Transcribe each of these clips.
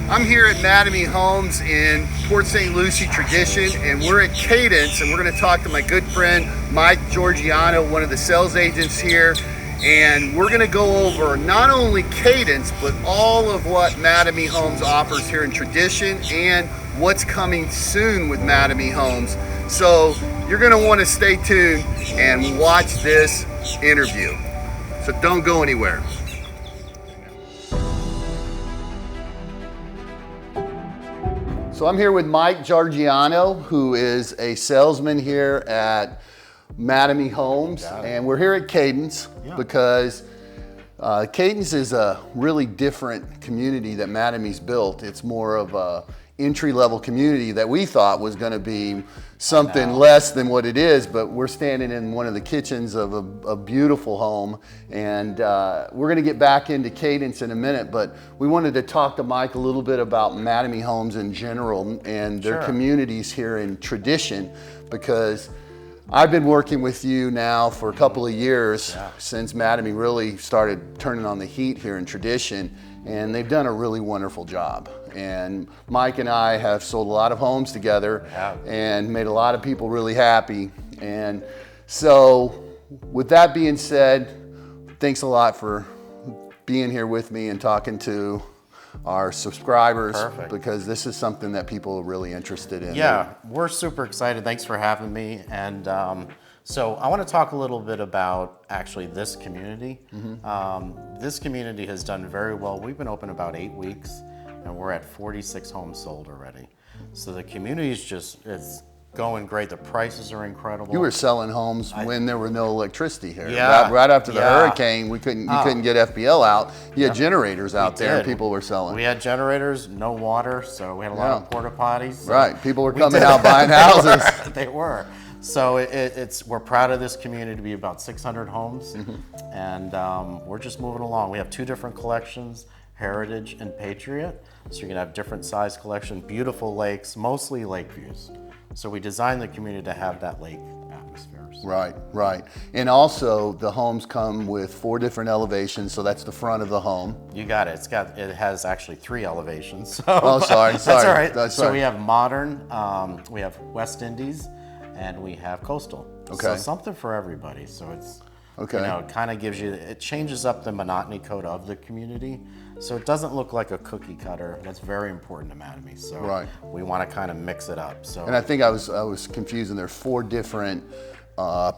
I'm here at Mattamy Homes in Port St Lucie, Tradition, and we're at Cadence, and we're going to talk to my good friend Mike Georgianna, one of the sales agents here, and we're going to go over not only Cadence, but all of what Mattamy Homes offers here in Tradition and what's coming soon with Mattamy Homes. So you're going to want to stay tuned and watch this interview. So don't go anywhere. So I'm here with Mike Georgianna, who is a salesman here at Mattamy Homes, and we're here at Cadence because Cadence is a really different community that Mattamy's built. It's more of a entry-level community that we thought was going to be something less than what it is, but we're standing in one of the kitchens of a beautiful home, and we're going to get back into Cadence in a minute, but we wanted to talk to Mike a little bit about Mattamy Homes in general and their communities here in Tradition, because I've been working with you now for a couple of years since Mattamy really started turning on the heat here in Tradition, and they've done a really wonderful job. And Mike and I have sold a lot of homes together and made a lot of people really happy. And so with that being said, thanks a lot for being here with me and talking to our subscribers, because this is something that people are really interested in. Yeah, we're super excited. Thanks for having me. And so I want to talk a little bit about actually this community. This community has done very well. We've been open about 8 weeks and we're at 46 homes sold already. So the community is it's going great. The prices are incredible. You were selling homes when there were no electricity here. Right after the hurricane, you couldn't get FPL out. You had generators out there and people were selling. We had generators, no water, so we had a lot of porta potties. So right, people were coming out buying houses. They were. So we're proud of this community to be about 600 homes, and we're just moving along. We have 2 different collections, Heritage and Patriot. So you're gonna have different size collection, beautiful lakes, mostly lake views. So we designed the community to have that lake atmosphere. So. Right. And also the homes come with 4 different elevations, so that's the front of the home. You got it. It has actually 3 elevations. So. Oh, sorry. That's all right. So we have modern, we have West Indies, and we have coastal. So something for everybody. So it's, you know, it kind of gives you, it changes up the monotony code of the community. So it doesn't look like a cookie cutter. That's very important to Mattamy. So we want to kind of mix it up. So. And I think I was confusing. There are 4 different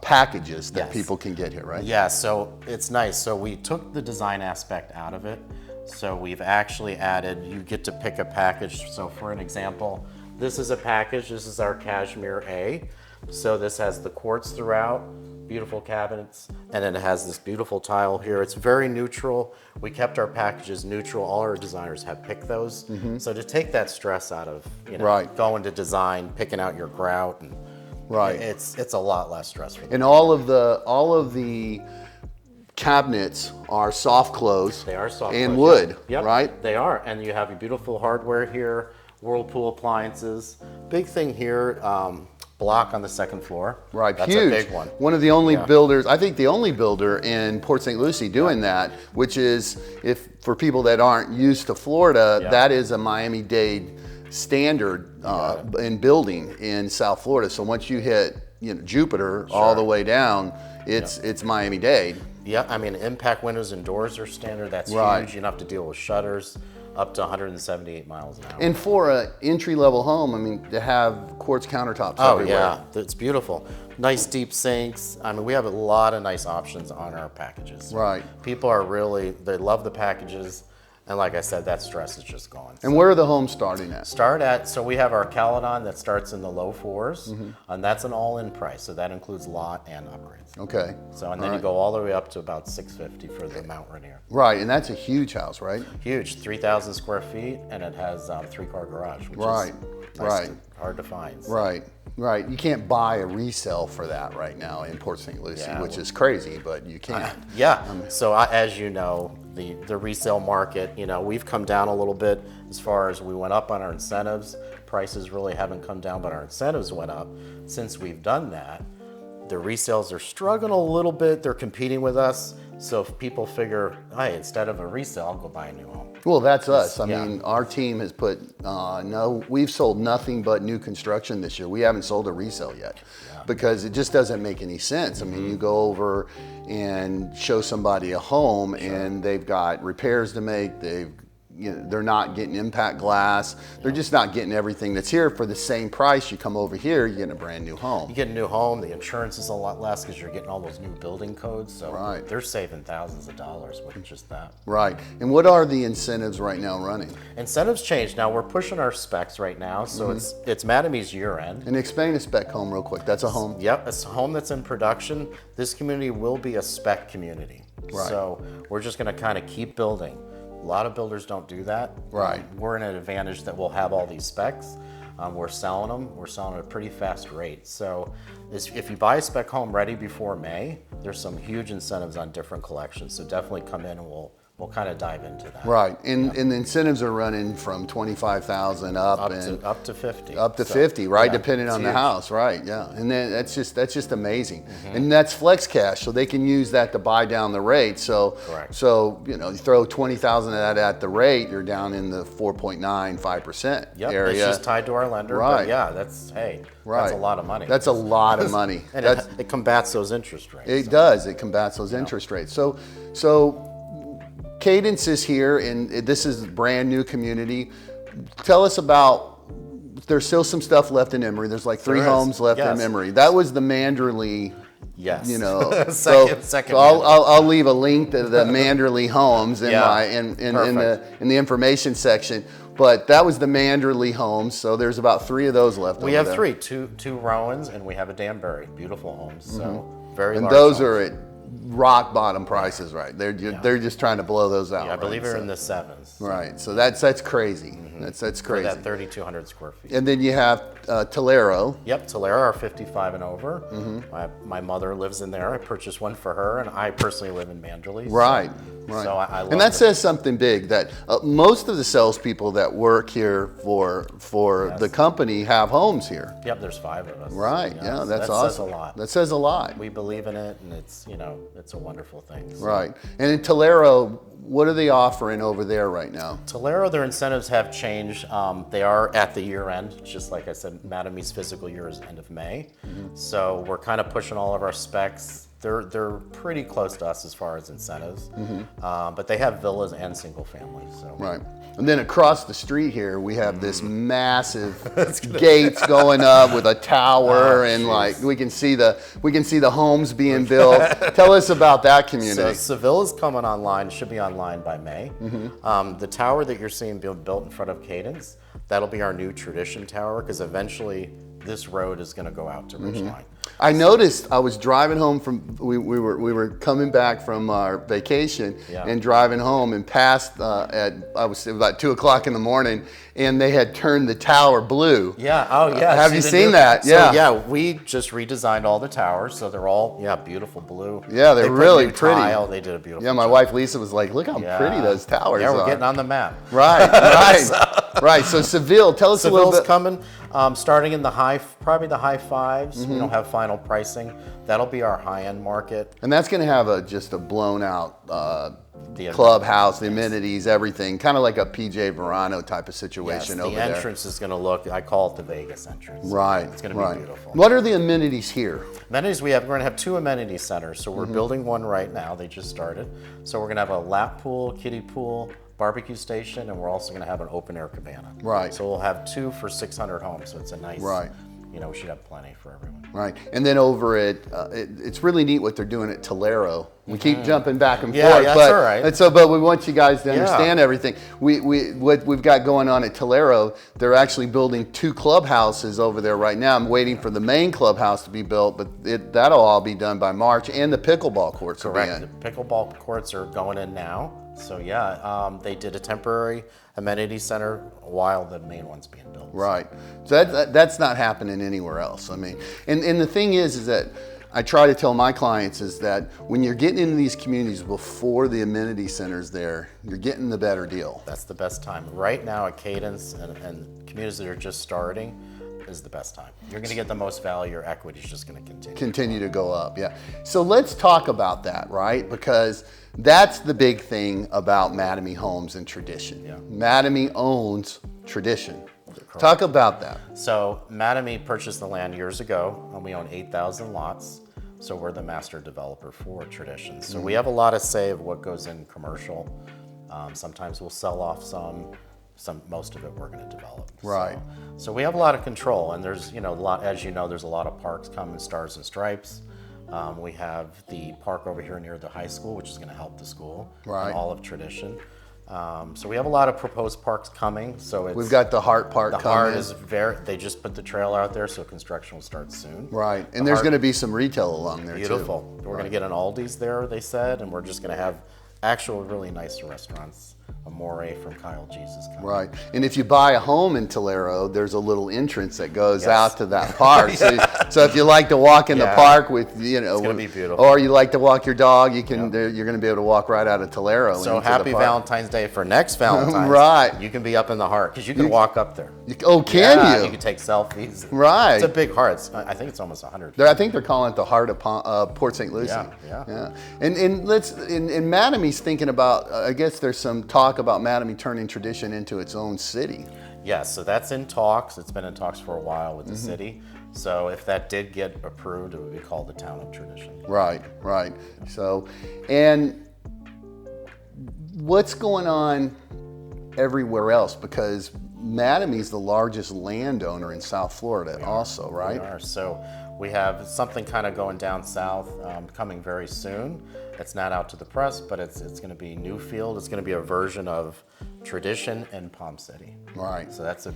packages that people can get here, right? Yeah, so it's nice. So we took the design aspect out of it. So we've actually added, you get to pick a package. So for an example, this is a package. This is our Cashmere A. So this has the quartz throughout, beautiful cabinets, and then it has this beautiful tile here. It's very neutral. We kept our packages neutral. All our designers have picked those. So to take that stress out of, you know, going to design, picking out your grout, and it's a lot less stressful. And all of the cabinets are soft close. They are soft and close, wood, right? They are, and you have your beautiful hardware here, Whirlpool appliances. Big thing here, block on the 2nd floor. Right, that's huge. A big one. One of the only builders, I think the only builder in Port St Lucie doing that, which is, if for people that aren't used to Florida, that is a Miami-Dade standard in building in South Florida. So once you hit, you know, Jupiter all the way down, it's Miami-Dade. Yeah, I mean, impact windows and doors are standard. That's huge. You don't have to deal with shutters. Up to 178 miles an hour. And for an entry-level home, I mean, to have quartz countertops everywhere. Yeah, it's beautiful. Nice deep sinks. I mean, we have a lot of nice options on our packages. Right. People are they love the packages. And like I said, that stress is just gone. And where are the homes starting at? So we have our Caledon that starts in the low 4s, and that's an all-in price. So that includes lot and upgrades. Okay. So, and then you go all the way up to about $650 for the Mount Rainier. Right, and that's a huge house, right? Huge, 3,000 square feet, and it has 3-car garage, which is hard to find. So. Right. You can't buy a resale for that right now in Port St Lucie, which is crazy, but you can. So as you know, the resale market, you know, we've come down a little bit as far as we went up on our incentives. Prices really haven't come down, but our incentives went up. Since we've done that, the resales are struggling a little bit. They're competing with us. So if people figure, hey, instead of a resale, I'll go buy a new home. Well, that's us. I mean, our team has put, we've sold nothing but new construction this year. We haven't sold a resale yet because it just doesn't make any sense. I mean, you go over and show somebody a home and they've got repairs to make, they're not getting impact glass. They're just not getting everything that's here for the same price. You come over here, you're getting a brand new home. You get a new home, the insurance is a lot less because you're getting all those new building codes. So they're saving thousands of dollars with just that. Right. And what are the incentives right now running? Incentives change. Now we're pushing our specs right now. So it's Mattamy's year end. And explain a spec home real quick. That's a home? Yep, it's a home that's in production. This community will be a spec community. Right. So we're just going to kind of keep building. A lot of builders don't do that. Right. We're in an advantage that we'll have all these specs. We're selling them. We're selling at a pretty fast rate. So if you buy a spec home ready before May, there's some huge incentives on different collections. So definitely come in and we'll kind of dive into that. Right, and the incentives are running from 25,000 up to 50. Up to 50, right, depending on the house, right? Yeah, and then that's just amazing, and that's flex cash, so they can use that to buy down the rate. So, you throw 20,000 of that at the rate, you're down in the 4.95% area. It's just tied to our lender. Right. But yeah, that's a lot of money. That's a lot of money. And it combats those interest rates. It does. It combats those interest rates. So Cadence is here, and this is a brand new community. Tell us about, there's still some stuff left in EMERY. There's like 3 homes left in EMERY. That was the Manderley, second I'll leave a link to the Manderley homes in the information section. But that was the Manderley homes, so there's about 3 of those left. We have 3, two Rowans, and we have a Danbury. Beautiful homes, so very large. And those homes. are at rock bottom prices, right? They're just trying to blow those out. Yeah, I believe they're in the 7s. Right, so that's crazy. That's crazy. For that 3,200 square feet. And then you have Tolero. Yep, Tolero are 55 and over. My mother lives in there. I purchased one for her, and I personally live in Manderley. Right. So I love and that says something big, that most of the salespeople that work here for the company have homes here. Yep, there's 5 of us. Right. Yeah, that's awesome. That says a lot. That says a lot. We believe in it, and it's it's a wonderful thing. So. Right. And in Tolero, what are they offering over there right now? Tolero, their incentives have changed. They are at the year end, just like I said, Mattamy's fiscal year is end of May. So we're kind of pushing all of our specs. They're pretty close to us as far as incentives, but they have villas and single families. So. Right, and then across the street here we have this massive gates going up with a tower, and like we can see the homes being built. Tell us about that community. So Sevilla's coming online, should be online by May. The tower that you're seeing being built in front of Cadence, that'll be our new Tradition Tower, because eventually this road is going to go out to Ridgeline. I noticed, I was driving home from, we were coming back from our vacation and driving home and passed I was about 2 o'clock in the morning, and they had turned the tower blue. Yeah, oh yeah. Have you seen that? So, yeah, we just redesigned all the towers, so they're all, beautiful blue. Yeah, they're really pretty. Tile. They did a beautiful my job. wife Lisa was like, look how pretty those towers are. Yeah, we're getting on the map. Right, right. So Seville, tell us a little bit. Seville's coming, starting in probably the high 5s. We don't have final pricing. That'll be our high-end market. And that's going to have just a blown out clubhouse, the amenities, everything, kind of like a PJ Verano type of situation over there. The entrance is going to look, I call it the Vegas entrance. Right. It's going to be beautiful. What are the amenities here? Amenities, we're going to have 2 amenity centers. So we're building one right now. They just started. So we're going to have a lap pool, kiddie pool, barbecue station, and we're also going to have an open air cabana. Right. So we'll have 2 for 600 homes. So it's a nice, we should have plenty for everyone. Right. And then over at, it's really neat what they're doing at Tolero. We keep jumping back and forth, that's all right. But we want you guys to understand everything. What we've got going on at Tolero, they're actually building 2 clubhouses over there right now. I'm waiting for the main clubhouse to be built, but that'll all be done by March, and the pickleball courts will be in. The pickleball courts are going in now. So they did a temporary amenity center while the main one's being built. Right. So that's not happening anywhere else. I mean, and the thing is that I try to tell my clients is that when you're getting into these communities before the amenity center's there, you're getting the better deal. That's the best time. Right now at Cadence and communities that are just starting, is the best time. You're going to get the most value. Your equity is just going to continue to go up. Yeah. So let's talk about that, right? Because that's the big thing about Mattamy Homes and Tradition. Yeah. Mattamy owns Tradition. Talk about that. So Mattamy purchased the land years ago, and we own 8,000 lots. So we're the master developer for Tradition. So we have a lot of say of what goes in commercial. Sometimes we'll sell off most of it we're going to develop. Right. So we have a lot of control, and there's, a lot, as you know, there's a lot of parks coming, Stars and Stripes. We have the park over here near the high school, which is going to help the school. Right. And all of Tradition. So we have a lot of proposed parks coming. So We've got the Hart Park coming. The Hart is they just put the trailer out there, so construction will start soon. Right, and there's going to be some retail along there Beautiful. too. We're going to get an Aldi's there, they said, and we're just going to have actual really nice restaurants. EMERY from Kyle Jesus coming. Right, and if you buy a home in Tulare, there's a little entrance that goes out to that park. So if you like to walk in the park with, it's gonna be beautiful. Or you like to walk your dog, you're going to be able to walk right out of Tulare. So happy Valentine's Day for next Valentine's. Right. You can be up in the Hart because you can walk up there. Can you? You can take selfies. Right. It's a big Hart. I think it's almost 100. I think they're calling it the Heart of Port St Lucie. Yeah. And Mattamy's thinking about. I guess there's some talk about Mattamy turning Tradition into its own city. Yes, so that's in talks. It's been in talks for a while with the city. So if that did get approved, it would be called the Town of Tradition. Right. So, and what's going on everywhere else? Because Mattamy's the largest landowner in South Florida also, right? We are. So we have something kind of going down south coming very soon. It's not out to the press, but it's going to be Newfield. It's going to be a version of Tradition in Palm City. Right. So that's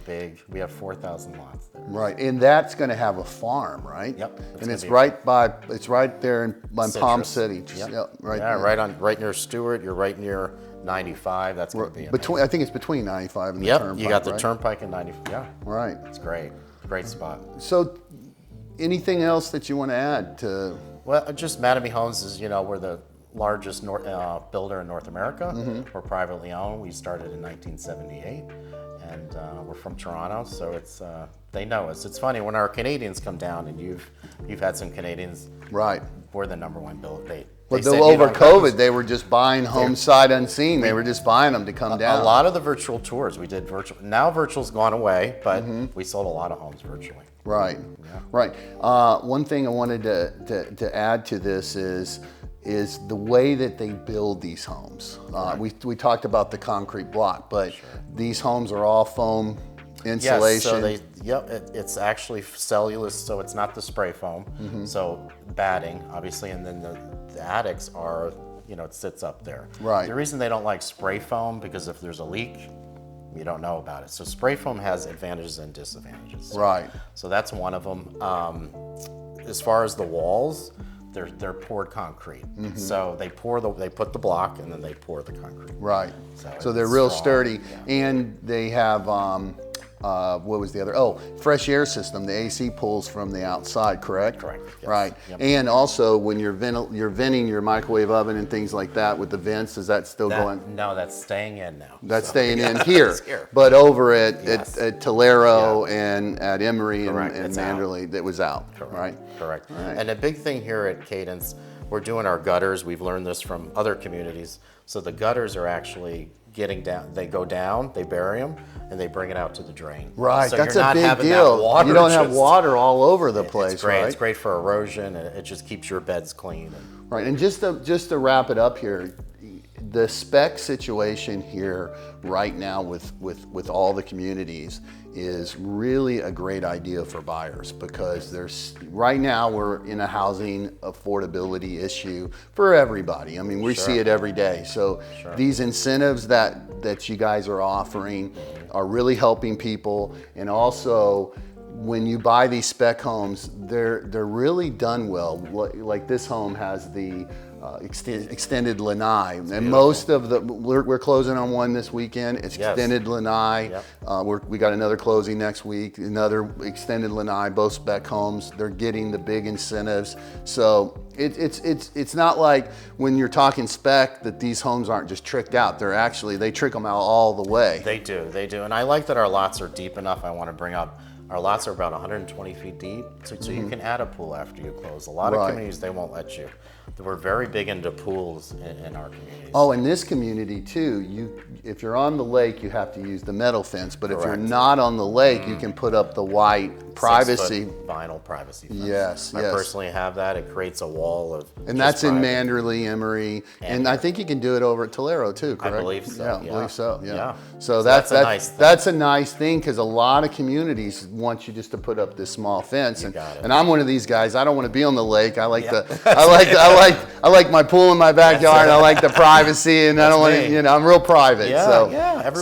we have 4,000 lots there. Right, and that's going to have a farm, right? Yep. And it's right there in Palm City. Yep. Right near Stewart. You're right near 95. That's going to be I think it's between 95 and the Turnpike. You got the Turnpike and 95. Yeah. Right. It's great. Great spot. So, anything else that you want to add to? Well, just Mattamy Homes is, we're the largest builder in North America. We're privately owned. We started in 1978, and we're from Toronto, so it's they know us. It's funny when our Canadians come down, and you've had some Canadians. Right. We're the number one builder. But over COVID, they were just buying homes sight unseen. They were just buying them to come down. A lot of the virtual tours we did virtual. Now virtual's gone away, but we sold a lot of homes virtually. Right. Yeah. Right. One thing I wanted to add to this is the way that they build these homes. We talked about the concrete block, but these homes are all foam insulation. Yes, so it's actually cellulose, so it's not the spray foam. So batting, obviously, and then the attics are, it sits up there. Right. The reason they don't like spray foam, because if there's a leak, you don't know about it. So spray foam has advantages and disadvantages. Right. So that's one of them. As far as the walls, they're poured concrete. So they put the block and then they pour the concrete. Right. So they're real sturdy, and they have what was the other? Oh, fresh air system. The AC pulls from the outside, correct? Correct. Yes. Right. Yep. And also, when you're venting your microwave oven and things like that with the vents, is that still going? No, that's staying in now. That's staying in here. But over at Tulare and at EMERY and Manderley, that was out. Correct. Right. Correct. Right. And a big thing here at Cadence, we're doing our gutters. We've learned this from other communities. So the gutters are actually getting down. They go down, they bury them, and they bring it out to the drain. Right, so that's you're a not big having deal. That water you don't have water all over the place, it's great. right? It's great for erosion, and it just keeps your beds clean. Right, and just to wrap it up here, the spec situation here right now with all the communities is really a great idea for buyers, because right now we're in a housing affordability issue for everybody. I mean, we see it every day. So these incentives that you guys are offering are really helping people, and also when you buy these spec homes, they're really done well. Like this home has the extended lanai, and most of we're closing on one this weekend. It's extended lanai. Yep. We got another closing next week, another extended lanai. Both spec homes, they're getting the big incentives. So it's not like when you're talking spec that these homes aren't just tricked out. They trick them out all the way. They do, and I like that our lots are deep enough. I want to bring up Our lots are about 120 feet deep, so you can add a pool after you close. A lot of communities, they won't let you. We're very big into pools in our communities. Oh, in this community too, if you're on the lake, you have to use the metal fence, but if you're not on the lake, you can put up the white privacy. 6-foot vinyl privacy fence. Yes, I personally have that. It creates a wall of And that's in Manderley, EMERY, and I think you can do it over at Tulare too, correct? I believe so. Yeah, I believe so. Yeah. So that's a nice thing. That's a nice thing because a lot of communities want you just to put up this small fence, and I'm one of these guys. I don't want to be on the lake. I like I like my pool in my backyard. I like the privacy, and I don't want to. I'm real private. So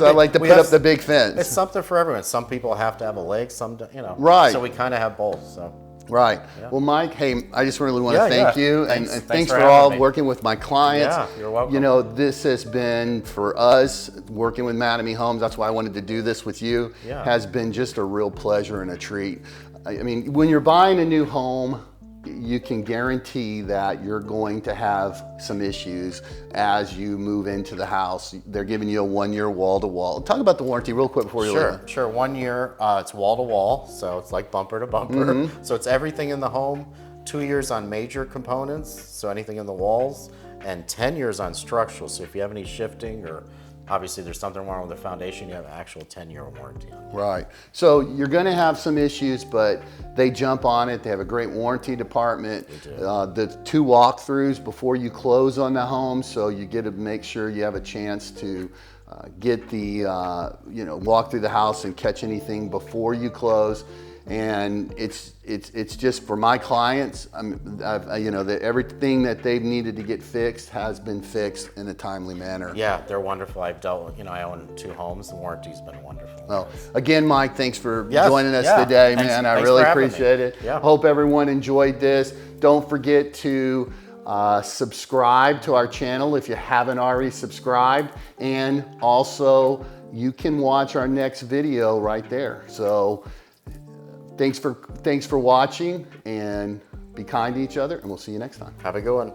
I like to put up the big fence. It's something for everyone. Some people have to have a lake. Some don't, Right. So we kind of have both. So. Right. Yeah. Well, Mike, hey, I just really want to thank you, and thanks for working with my clients. Yeah, you're welcome. This has been, for us, working with Mattamy Homes, that's why I wanted to do this with you, has been just a real pleasure and a treat. I mean, when you're buying a new home, you can guarantee that you're going to have some issues as you move into the house. They're giving you a 1-year wall-to-wall. Talk about the warranty real quick before you leave. Sure. 1 year, it's wall-to-wall, so it's like bumper to bumper. So it's everything in the home. 2 years on major components, so anything in the walls, and 10 years on structural. So if you have any shifting or obviously there's something wrong with the foundation, you have an actual 10-year warranty on it. Right. So you're going to have some issues, but they jump on it. They have a great warranty department. The 2 walkthroughs before you close on the home, so you get to make sure you have a chance to get the walk through the house and catch anything before you close. And it's just for my clients. Everything that they've needed to get fixed has been fixed in a timely manner. Yeah, they're wonderful. I've dealt with, I own 2 homes. The warranty's been wonderful. Well, again, Mike, thanks for joining us today, man. I really appreciate it. Yeah. Hope everyone enjoyed this. Don't forget to subscribe to our channel if you haven't already subscribed, and also you can watch our next video right there. So. Thanks for watching, and be kind to each other, and we'll see you next time. Have a good one.